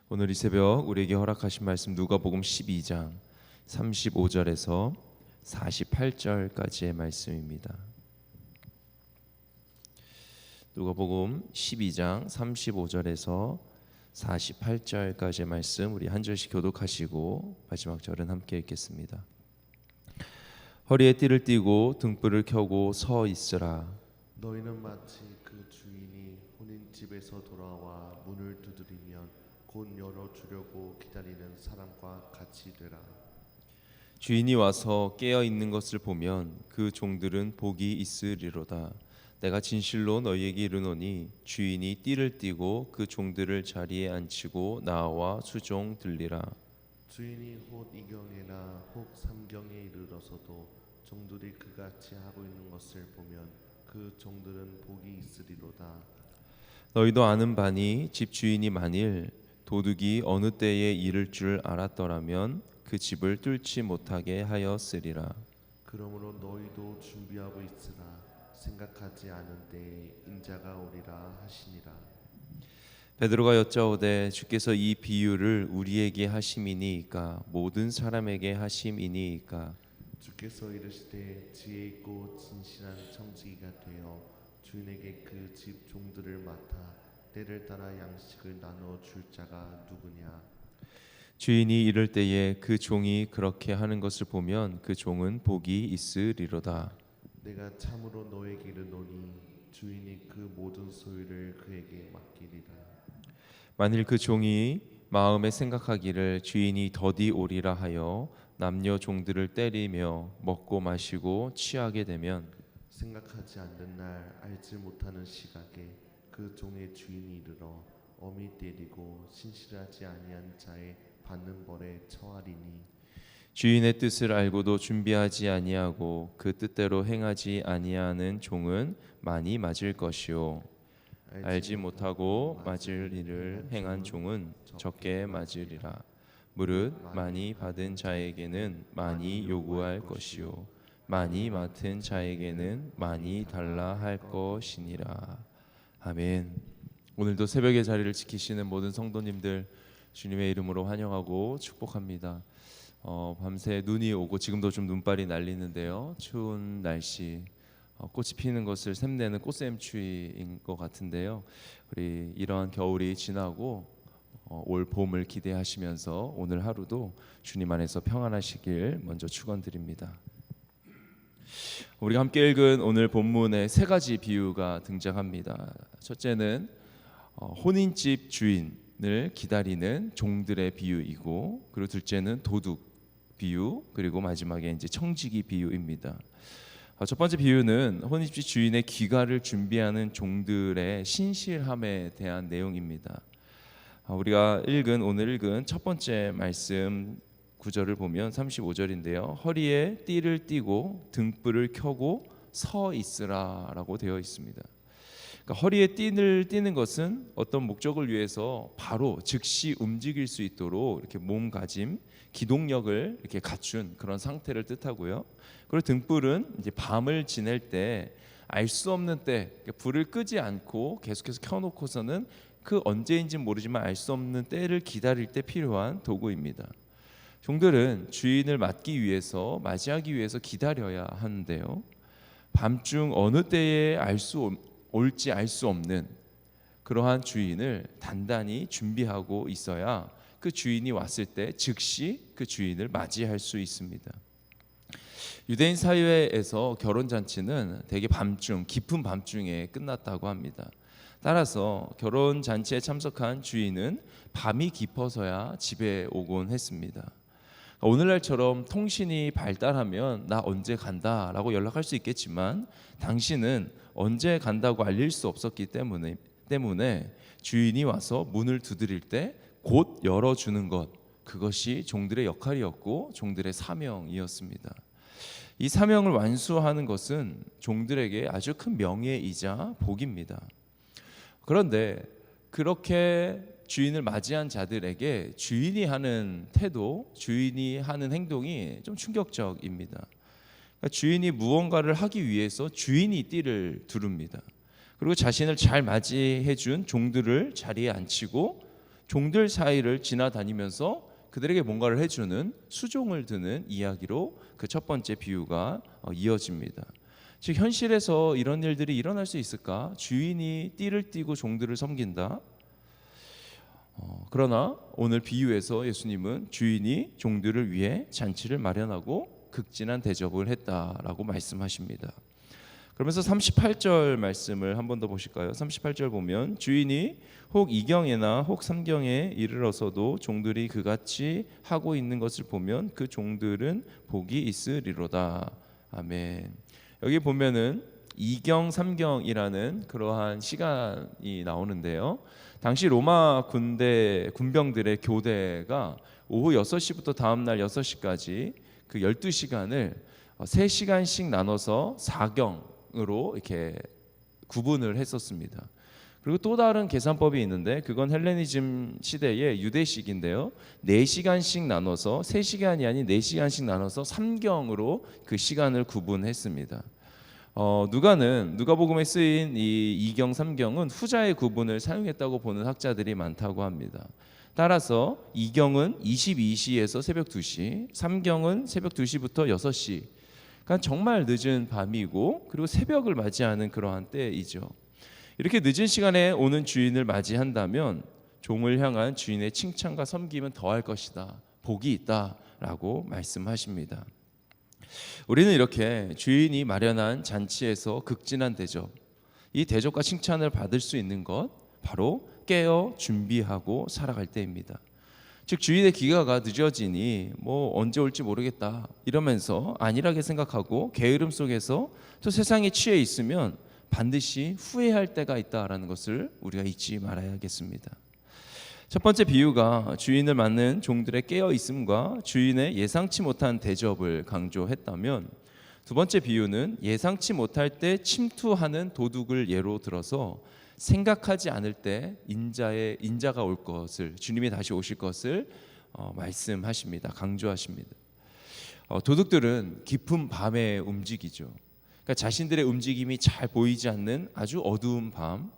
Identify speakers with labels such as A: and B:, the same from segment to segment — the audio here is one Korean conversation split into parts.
A: 오늘 이 새벽 우리에게 허락하신 말씀 누가복음 12장 35절에서 48절까지의 말씀입니다. 누가복음 12장 35절에서 48절까지의 말씀 우리 한 절씩 교독하시고 마지막 절은 함께 읽겠습니다. 허리에 띠를 띠고 등불을 켜고 서 있으라.
B: 너희는 마치 그 주인이 혼인집에서 돌아와 문을 두드리면 곧 열어주려고 기다리는 사람과 같이 되라.
A: 주인이 와서 깨어 있는 것을 보면 그 종들은 복이 있으리로다. 내가 진실로 너희에게 이르노니 주인이 띠를 띠고 그 종들을 자리에 앉히고 나와 수종 들리라.
B: 주인이 혹 이경에나 혹 삼경에 이르러서도 종들이 그같이 하고 있는 것을 보면 그 종들은 복이 있으리로다.
A: 너희도 아는 바니 집 주인이 만일 도둑이 어느 때에 이를 줄 알았더라면 그 집을 뚫지 못하게 하였으리라.
B: 그러므로 너희도 준비하고 있으라. 생각하지 않은 때에 인자가 오리라 하시니라.
A: 베드로가 여짜오되 주께서 이 비유를 우리에게 하심이니이까 모든 사람에게 하심이니이까.
B: 주께서 이르시되 지혜 있고 진실한 청지기가 되어 주인에게 그 집 종들을 맡아 때를 따라 양식을 나누어 줄 자가 누구냐.
A: 주인이 이를 때에 그 종이 그렇게 하는 것을 보면 그 종은 복이 있으리로다.
B: 내가 참으로 너에게 이르노니 주인이 그 모든 소유를 그에게 맡기리라.
A: 만일 그 종이 마음에 생각하기를 주인이 더디 오리라 하여 남녀 종들을 때리며 먹고 마시고 취하게 되면
B: 생각하지 않는 날 알지 못하는 시각에 그 종의 주인이 이르러 엄히 때리고 신실하지 아니한 자의 받는 벌에 처하리니.
A: 주인의 뜻을 알고도 준비하지 아니하고 그 뜻대로 행하지 아니하는 종은 많이 맞을 것이요 알지 못하고 맞을 일을 행한 종은 적게 맞으리라. 무릇 많이 받은 자에게는 많이 요구할 것이요 많이 맡은 자에게는 많이 달라 할 것이니라. 아멘. 오늘도 새벽의 자리를 지키시는 모든 성도님들 주님의 이름으로 환영하고 축복합니다. 밤새 눈이 오고 지금도 좀 눈발이 날리는데요. 추운 날씨, 꽃이 피는 것을 샘내는 꽃샘추위인 것 같은데요. 우리 이러한 겨울이 지나고 올 봄을 기대하시면서 오늘 하루도 주님 안에서 평안하시길 먼저 축원드립니다. 우리가 함께 읽은 오늘 본문에 세 가지 비유가 등장합니다. 첫째는 혼인집 주인을 기다리는 종들의 비유이고, 그리고 둘째는 도둑 비유, 그리고 마지막에 이제 청지기 비유입니다. 첫 번째 비유는 혼인집 주인의 귀가를 준비하는 종들의 신실함에 대한 내용입니다. 우리가 오늘 읽은 첫 번째 말씀 구절을 보면 35절인데요. 허리에 띠를 띠고 등불을 켜고 서 있으라라고 되어 있습니다. 그러니까 허리에 띠를 띠는 것은 어떤 목적을 위해서 바로 즉시 움직일 수 있도록 이렇게 몸가짐, 기동력을 이렇게 갖춘 그런 상태를 뜻하고요. 그리고 등불은 이제 밤을 지낼 때 알 수 없는 때 불을 끄지 않고 계속해서 켜놓고서는 그 언제인지 모르지만 알 수 없는 때를 기다릴 때 필요한 도구입니다. 종들은 주인을 맞이하기 위해서 기다려야 하는데요. 밤중 어느 때에 올지 알 수 없는 그러한 주인을 단단히 준비하고 있어야 그 주인이 왔을 때 즉시 그 주인을 맞이할 수 있습니다. 유대인 사회에서 결혼 잔치는 대개 깊은 밤중에 끝났다고 합니다. 따라서 결혼 잔치에 참석한 주인은 밤이 깊어서야 집에 오곤 했습니다. 오늘날처럼 통신이 발달하면 나 언제 간다라고 연락할 수 있겠지만 당시는 언제 간다고 알릴 수 없었기 때문에 주인이 와서 문을 두드릴 때 곧 열어주는 것, 그것이 종들의 역할이었고 종들의 사명이었습니다. 이 사명을 완수하는 것은 종들에게 아주 큰 명예이자 복입니다. 그런데 그렇게 주인을 맞이한 자들에게 주인이 하는 태도, 주인이 하는 행동이 좀 충격적입니다. 그러니까 주인이 무언가를 하기 위해서 주인이 띠를 두릅니다. 그리고 자신을 잘 맞이해 준 종들을 자리에 앉히고 종들 사이를 지나다니면서 그들에게 뭔가를 해주는 수종을 드는 이야기로 그 첫 번째 비유가 이어집니다. 즉 현실에서 이런 일들이 일어날 수 있을까? 주인이 띠를 띠고 종들을 섬긴다. 그러나 오늘 비유에서 예수님은 주인이 종들을 위해 잔치를 마련하고 극진한 대접을 했다라고 말씀하십니다. 그러면서 38절 말씀을 한 번 더 보실까요? 38절 보면 주인이 혹 2경에나 혹 3경에 이르러서도 종들이 그같이 하고 있는 것을 보면 그 종들은 복이 있으리로다. 아멘. 여기 보면은 2경, 3경이라는 그러한 시간이 나오는데요. 당시 로마 군병들의 교대가 오후 6시부터 다음 날 6시까지 그 12시간을 3시간씩 나눠서 4경으로 이렇게 구분을 했었습니다. 그리고 또 다른 계산법이 있는데 그건 헬레니즘 시대의 유대식인데요. 4시간씩 나눠서 3시간이 아닌 4시간씩 나눠서 3경으로 그 시간을 구분했습니다. 누가복음에 쓰인 이 2경, 3경은 후자의 구분을 사용했다고 보는 학자들이 많다고 합니다. 따라서 2경은 22시에서 새벽 2시, 3경은 새벽 2시부터 6시. 그러니까 정말 늦은 밤이고 그리고 새벽을 맞이하는 그러한 때이죠. 이렇게 늦은 시간에 오는 주인을 맞이한다면 종을 향한 주인의 칭찬과 섬김은 더할 것이다. 복이 있다라고 말씀하십니다. 우리는 이렇게 주인이 마련한 잔치에서 극진한 대접, 이 대접과 칭찬을 받을 수 있는 것 바로 깨어 준비하고 살아갈 때입니다. 즉 주인의 귀가가 늦어지니 언제 올지 모르겠다 이러면서 안일하게 생각하고 게으름 속에서 또 세상에 취해 있으면 반드시 후회할 때가 있다라는 것을 우리가 잊지 말아야겠습니다. 첫 번째 비유가 주인을 맞는 종들의 깨어 있음과 주인의 예상치 못한 대접을 강조했다면, 두 번째 비유는 예상치 못할 때 침투하는 도둑을 예로 들어서 생각하지 않을 때 인자가 올 것을, 주님이 다시 오실 것을 말씀하십니다. 강조하십니다. 도둑들은 깊은 밤에 움직이죠. 그러니까 자신들의 움직임이 잘 보이지 않는 아주 어두운 밤,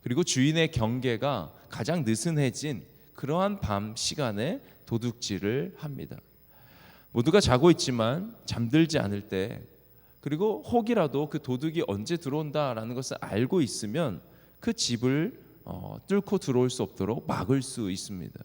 A: 그리고 주인의 경계가 가장 느슨해진 그러한 밤 시간에 도둑질을 합니다. 모두가 자고 있지만 잠들지 않을 때, 그리고 혹이라도 그 도둑이 언제 들어온다라는 것을 알고 있으면 그 집을 뚫고 들어올 수 없도록 막을 수 있습니다.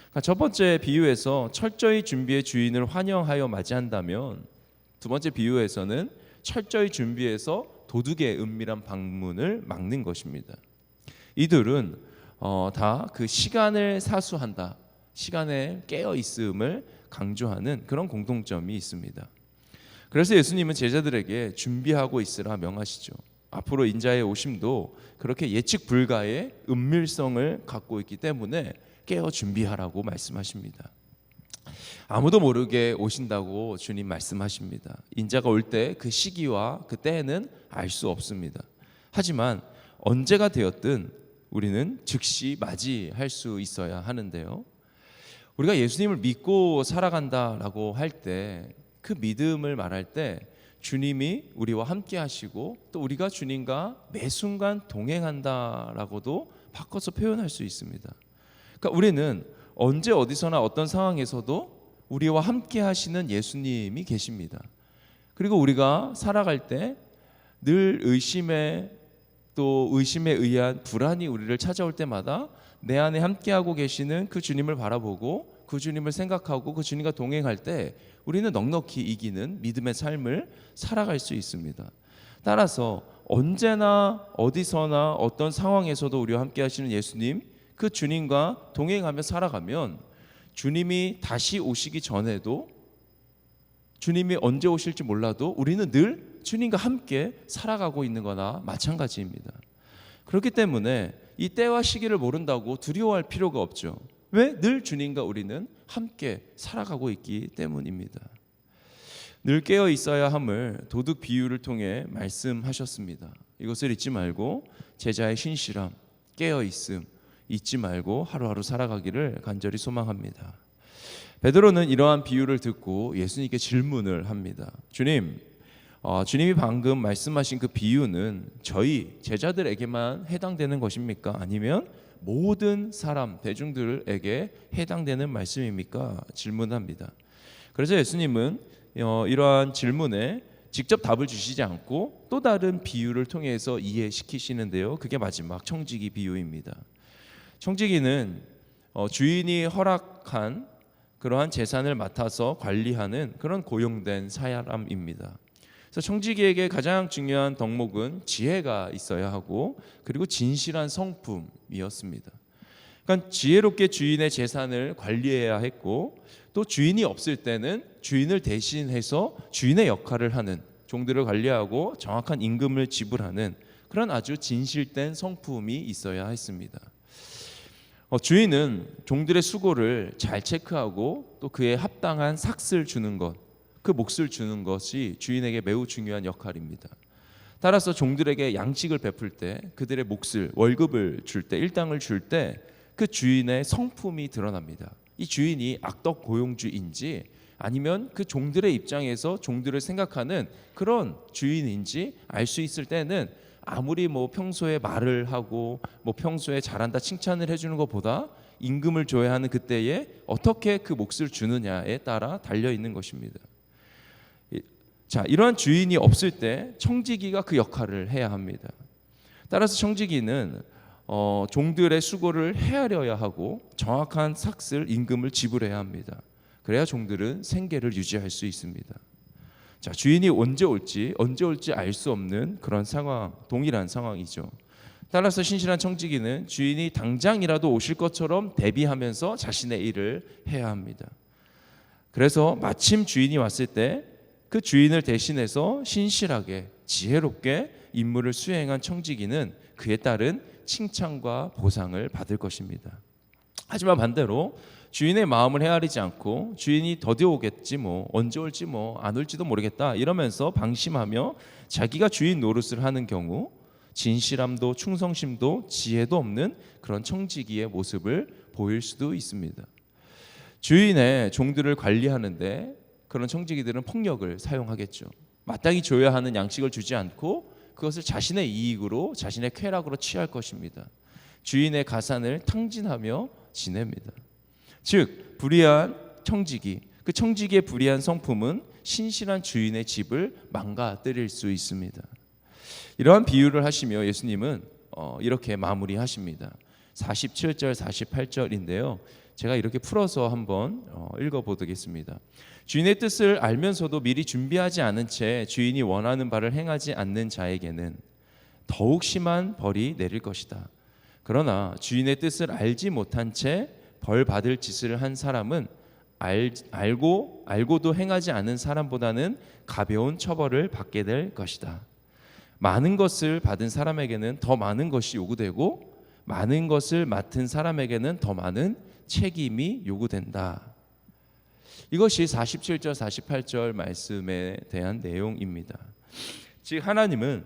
A: 그러니까 첫 번째 비유에서 철저히 준비해 주인을 환영하여 맞이한다면, 두 번째 비유에서는 철저히 준비해서 도둑의 은밀한 방문을 막는 것입니다. 이들은 다 그 시간을 사수한다, 시간에 깨어 있음을 강조하는 그런 공통점이 있습니다. 그래서 예수님은 제자들에게 준비하고 있으라 명하시죠. 앞으로 인자의 오심도 그렇게 예측 불가의 은밀성을 갖고 있기 때문에 깨어 준비하라고 말씀하십니다. 아무도 모르게 오신다고 주님 말씀하십니다. 인자가 올 때 그 시기와 그 때에는 알 수 없습니다. 하지만 언제가 되었든 우리는 즉시 맞이할 수 있어야 하는데요. 우리가 예수님을 믿고 살아간다라고 할 때, 그 믿음을 말할 때 주님이 우리와 함께 하시고 또 우리가 주님과 매 순간 동행한다라고도 바꿔서 표현할 수 있습니다. 그러니까 우리는 언제 어디서나 어떤 상황에서도 우리와 함께 하시는 예수님이 계십니다. 그리고 우리가 살아갈 때 늘 의심에 의한 불안이 우리를 찾아올 때마다 내 안에 함께하고 계시는 그 주님을 바라보고 그 주님을 생각하고 그 주님과 동행할 때 우리는 넉넉히 이기는 믿음의 삶을 살아갈 수 있습니다. 따라서 언제나 어디서나 어떤 상황에서도 우리와 함께 하시는 예수님, 그 주님과 동행하며 살아가면 주님이 다시 오시기 전에도, 주님이 언제 오실지 몰라도 우리는 늘 주님과 함께 살아가고 있는 거나 마찬가지입니다. 그렇기 때문에 이 때와 시기를 모른다고 두려워할 필요가 없죠. 왜? 늘 주님과 우리는 함께 살아가고 있기 때문입니다. 늘 깨어 있어야 함을 도둑 비유를 통해 말씀하셨습니다. 이것을 잊지 말고 제자의 신실함, 깨어 있음 잊지 말고 하루하루 살아가기를 간절히 소망합니다. 베드로는 이러한 비유를 듣고 예수님께 질문을 합니다. 주님이 방금 말씀하신 그 비유는 저희 제자들에게만 해당되는 것입니까? 아니면 모든 사람 대중들에게 해당되는 말씀입니까? 질문합니다. 그래서 예수님은 이러한 질문에 직접 답을 주시지 않고 또 다른 비유를 통해서 이해시키시는데요. 그게 마지막 청지기 비유입니다. 청지기는 주인이 허락한 그러한 재산을 맡아서 관리하는 그런 고용된 사람입니다. 그래서 청지기에게 가장 중요한 덕목은 지혜가 있어야 하고 그리고 진실한 성품이었습니다. 그러니까 지혜롭게 주인의 재산을 관리해야 했고 또 주인이 없을 때는 주인을 대신해서 주인의 역할을 하는, 종들을 관리하고 정확한 임금을 지불하는 그런 아주 진실된 성품이 있어야 했습니다. 주인은 종들의 수고를 잘 체크하고 또 그에 합당한 삭스를 주는 것, 그 몫을 주는 것이 주인에게 매우 중요한 역할입니다. 따라서 종들에게 양식을 베풀 때, 그들의 몫을, 월급을 줄 때, 일당을 줄 때 그 주인의 성품이 드러납니다. 이 주인이 악덕 고용주인지 아니면 그 종들의 입장에서 종들을 생각하는 그런 주인인지 알 수 있을 때는 아무리 평소에 말을 하고 평소에 잘한다 칭찬을 해주는 것보다 임금을 줘야 하는 그때에 어떻게 그 몫을 주느냐에 따라 달려 있는 것입니다. 자, 이러한 주인이 없을 때 청지기가 그 역할을 해야 합니다. 따라서 청지기는 종들의 수고를 헤아려야 하고 정확한 삭슬 임금을 지불해야 합니다. 그래야 종들은 생계를 유지할 수 있습니다. 자, 주인이 언제 올지 알 수 없는 그런 상황, 동일한 상황이죠. 따라서 신실한 청지기는 주인이 당장이라도 오실 것처럼 대비하면서 자신의 일을 해야 합니다. 그래서 마침 주인이 왔을 때 그 주인을 대신해서 신실하게 지혜롭게 임무를 수행한 청지기는 그에 따른 칭찬과 보상을 받을 것입니다. 하지만 반대로 주인의 마음을 헤아리지 않고 주인이 더디어 오겠지 언제 올지 안 올지도 모르겠다 이러면서 방심하며 자기가 주인 노릇을 하는 경우 진실함도 충성심도 지혜도 없는 그런 청지기의 모습을 보일 수도 있습니다. 주인의 종들을 관리하는데 그런 청지기들은 폭력을 사용하겠죠. 마땅히 줘야 하는 양식을 주지 않고 그것을 자신의 이익으로, 자신의 쾌락으로 취할 것입니다. 주인의 가산을 탕진하며 지냅니다. 즉 불의한 청지기, 그 청지기의 불의한 성품은 신실한 주인의 집을 망가뜨릴 수 있습니다. 이러한 비유를 하시며 예수님은 이렇게 마무리하십니다. 47절, 48절인데요. 제가 이렇게 풀어서 한번 읽어보겠습니다. 주인의 뜻을 알면서도 미리 준비하지 않은 채 주인이 원하는 바를 행하지 않는 자에게는 더욱 심한 벌이 내릴 것이다. 그러나 주인의 뜻을 알지 못한 채 벌 받을 짓을 한 사람은 알고도 행하지 않은 사람보다는 가벼운 처벌을 받게 될 것이다. 많은 것을 받은 사람에게는 더 많은 것이 요구되고 많은 것을 맡은 사람에게는 더 많은 책임이 요구된다. 이것이 47절, 48절 말씀에 대한 내용입니다. 즉 하나님은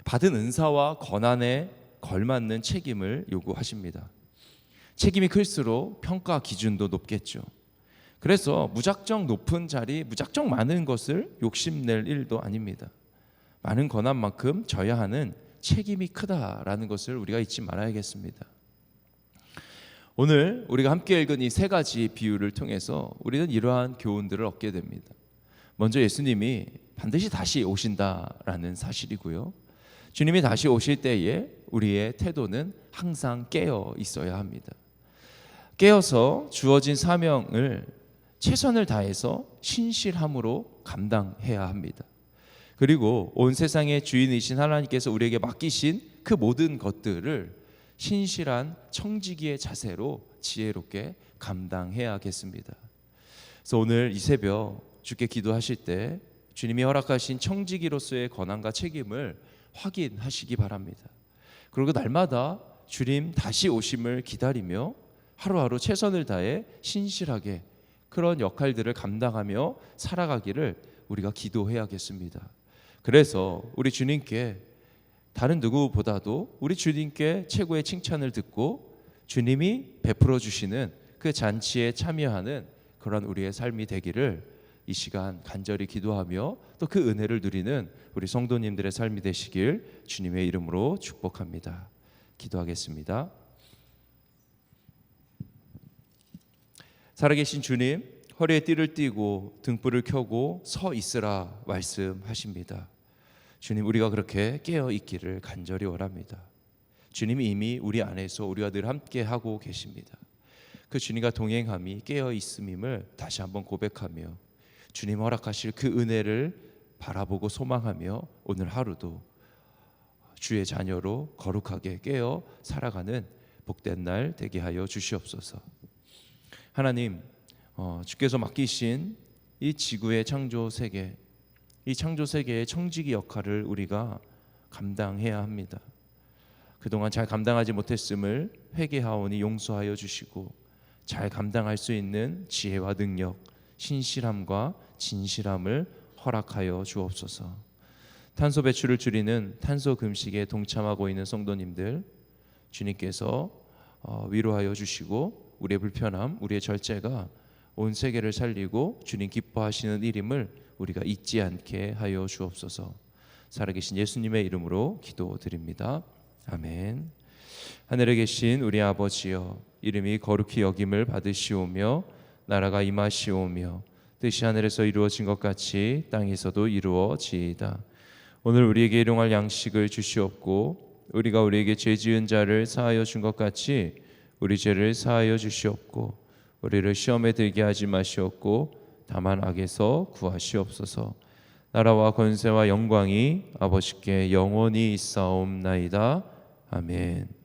A: 받은 은사와 권한에 걸맞는 책임을 요구하십니다. 책임이 클수록 평가 기준도 높겠죠. 그래서 무작정 높은 자리, 무작정 많은 것을 욕심낼 일도 아닙니다. 많은 권한만큼 져야 하는 책임이 크다라는 것을 우리가 잊지 말아야겠습니다. 오늘 우리가 함께 읽은 이 세 가지 비유를 통해서 우리는 이러한 교훈들을 얻게 됩니다. 먼저 예수님이 반드시 다시 오신다라는 사실이고요. 주님이 다시 오실 때에 우리의 태도는 항상 깨어 있어야 합니다. 깨어서 주어진 사명을 최선을 다해서 신실함으로 감당해야 합니다. 그리고 온 세상의 주인이신 하나님께서 우리에게 맡기신 그 모든 것들을 신실한 청지기의 자세로 지혜롭게 감당해야겠습니다. 그래서 오늘 이 새벽 주께 기도하실 때 주님이 허락하신 청지기로서의 권한과 책임을 확인하시기 바랍니다. 그리고 날마다 주님 다시 오심을 기다리며 하루하루 최선을 다해 신실하게 그런 역할들을 감당하며 살아가기를 우리가 기도해야겠습니다. 그래서 우리 주님께 다른 누구보다도 우리 주님께 최고의 칭찬을 듣고 주님이 베풀어 주시는 그 잔치에 참여하는 그런 우리의 삶이 되기를 이 시간 간절히 기도하며 또 그 은혜를 누리는 우리 성도님들의 삶이 되시길 주님의 이름으로 축복합니다. 기도하겠습니다. 살아계신 주님, 허리에 띠를 띠고 등불을 켜고 서 있으라 말씀하십니다. 주님, 우리가 그렇게 깨어 있기를 간절히 원합니다. 주님이 이미 우리 안에서 우리와 늘 함께 하고 계십니다. 그 주님과 동행함이 깨어 있음임을 다시 한번 고백하며 주님 허락하실 그 은혜를 바라보고 소망하며 오늘 하루도 주의 자녀로 거룩하게 깨어 살아가는 복된 날 되게 하여 주시옵소서. 하나님, 주께서 맡기신 이 지구의 창조 세계, 이 창조 세계의 청지기 역할을 우리가 감당해야 합니다. 그동안 잘 감당하지 못했음을 회개하오니 용서하여 주시고 잘 감당할 수 있는 지혜와 능력, 신실함과 진실함을 허락하여 주옵소서. 탄소 배출을 줄이는 탄소 금식에 동참하고 있는 성도님들, 주님께서 위로하여 주시고 우리의 불편함, 우리의 절제가 온 세계를 살리고 주님 기뻐하시는 일임을 우리가 잊지 않게 하여 주옵소서. 살아계신 예수님의 이름으로 기도드립니다. 아멘. 하늘에 계신 우리 아버지여, 이름이 거룩히 여김을 받으시오며 나라가 임하시오며 뜻이 하늘에서 이루어진 것 같이 땅에서도 이루어지이다. 오늘 우리에게 일용할 양식을 주시옵고 우리가 우리에게 죄 지은 자를 사하여 준 것 같이 우리 죄를 사하여 주시옵고 우리를 시험에 들게 하지 마시옵고 다만 악에서 구하시옵소서. 나라와 권세와 영광이 아버지께 영원히 있사옵나이다. 아멘.